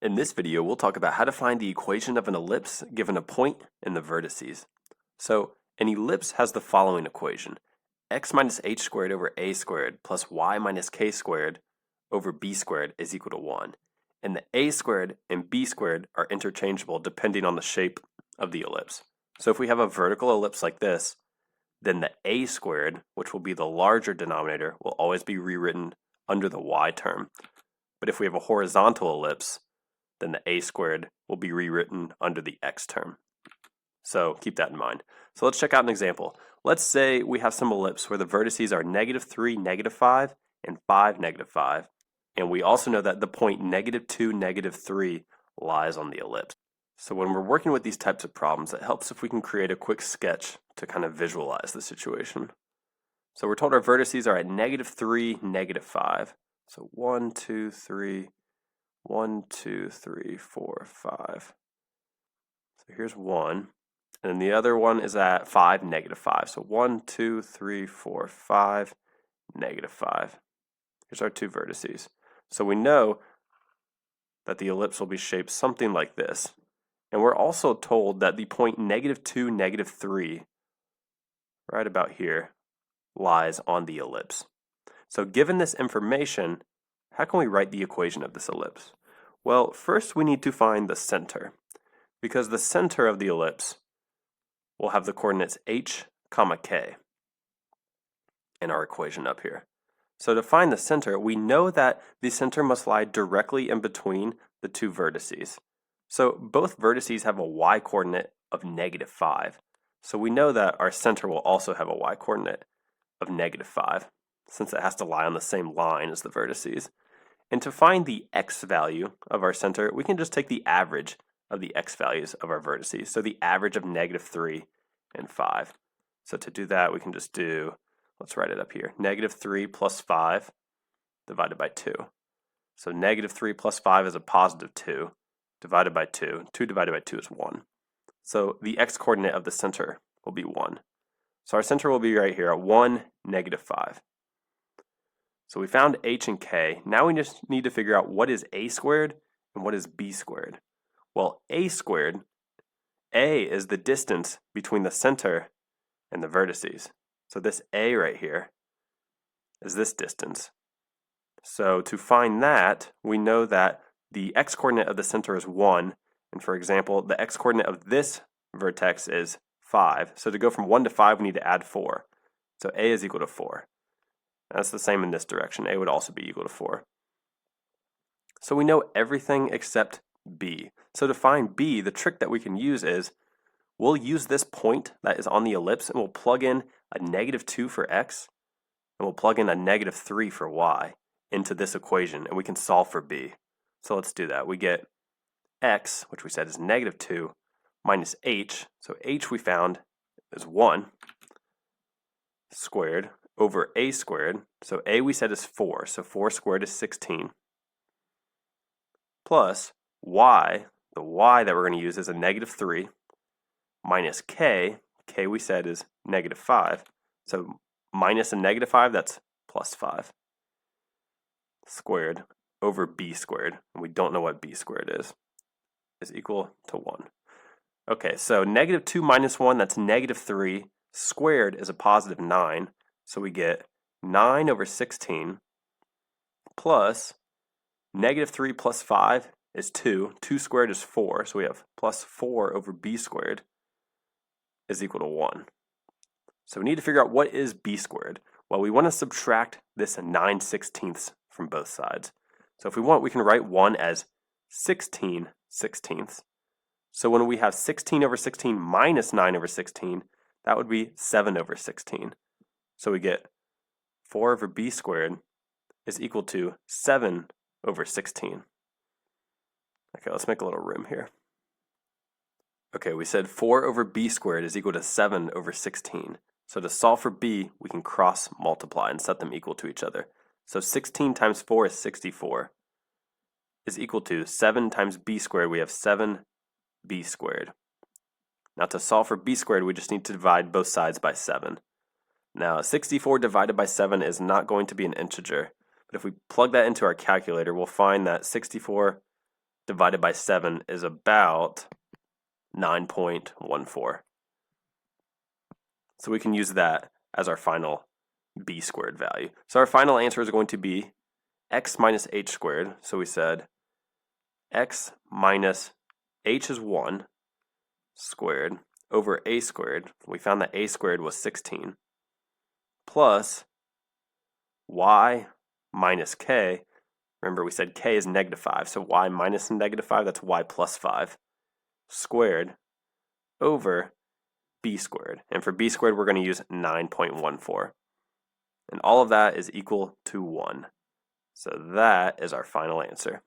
In this video, we'll talk about how to find the equation of an ellipse given a point and the vertices. So, an ellipse has the following equation: x minus h squared over a squared plus y minus k squared over b squared is equal to 1. And the a squared and b squared are interchangeable depending on the shape of the ellipse. So if we have a vertical ellipse like this, then the a squared, which will be the larger denominator, will always be rewritten under the y term. But if we have a horizontal ellipse, then the a squared will be rewritten under the x term. So keep that in mind. So let's check out an example. Let's say we have some ellipse where the vertices are -3, -5, and 5, -5. And we also know that the point -2, -3 lies on the ellipse. So when we're working with these types of problems, it helps if we can create a quick sketch to kind of visualize the situation. So we're told our vertices are at -3, -5. So 1, 2, 3, 1, 2, 3, 4, 5. So here's 1. And then the other one is at 5, -5. So 1, 2, 3, 4, 5, -5. Here's our two vertices. So we know that the ellipse will be shaped something like this. And we're also told that the point -2, -3, right about here, lies on the ellipse. So given this information, how can we write the equation of this ellipse? Well, first we need to find the center, because the center of the ellipse will have the coordinates h, k in our equation up here. So to find the center, we know that the center must lie directly in between the two vertices. So both vertices have a y-coordinate of -5. So we know that our center will also have a y-coordinate of -5, since it has to lie on the same line as the vertices. And to find the x value of our center, we can just take the average of the x values of our vertices. So the average of -3 and 5. So to do that, we can just do, let's write it up here, -3 plus 5 divided by 2. So -3 plus 5 is a +2 divided by 2. 2 divided by 2 is 1. So the x-coordinate of the center will be 1. So our center will be right here at 1, -5. So we found h and k. Now we just need to figure out what is a squared and what is b squared. Well, a squared, a is the distance between the center and the vertices. So this a right here is this distance. So to find that, we know that the x-coordinate of the center is 1. And for example, the x-coordinate of this vertex is 5. So to go from 1 to 5, we need to add 4. So a is equal to 4. That's the same in this direction. A would also be equal to 4. So we know everything except b. So to find b, the trick that we can use is we'll use this point that is on the ellipse and we'll plug in a -2 for x and we'll plug in a -3 for y into this equation and we can solve for b. So let's do that. We get x, which we said is -2, minus h. So h we found is 1 squared over a squared. So a we said is 4. So 4 squared is 16. Plus y, the y that we're going to use is a -3, minus k. K we said is -5. So minus a -5, that's +5 squared over b squared. And we don't know what b squared is equal to 1. Okay, so -2 minus 1, that's -3. Squared is a +9. So we get 9 over 16 plus -3 plus 5 is 2. 2 squared is 4. So we have plus 4 over b squared is equal to 1. So we need to figure out what is b squared. Well, we want to subtract this 9/16 from both sides. So if we want, we can write 1 as 16/16. So when we have 16 over 16 minus 9 over 16, that would be 7 over 16. So we get 4 over b squared is equal to 7 over 16. Okay, let's make a little room here. Okay, we said 4 over b squared is equal to 7 over 16. So to solve for b, we can cross multiply and set them equal to each other. So 16 times 4 is 64 is equal to 7 times b squared. We have 7b squared. Now to solve for b squared, we just need to divide both sides by 7. Now 64 divided by 7 is not going to be an integer, but if we plug that into our calculator, we'll find that 64 divided by 7 is about 9.14. So we can use that as our final b squared value. So our final answer is going to be x minus h squared. So we said x minus h is 1 squared over a squared. We found that a squared was 16 plus y minus k. Remember we said k is -5, so y minus -5, that's y plus 5 squared over b squared. And for b squared, we're going to use 9.14. And all of that is equal to 1. So that is our final answer.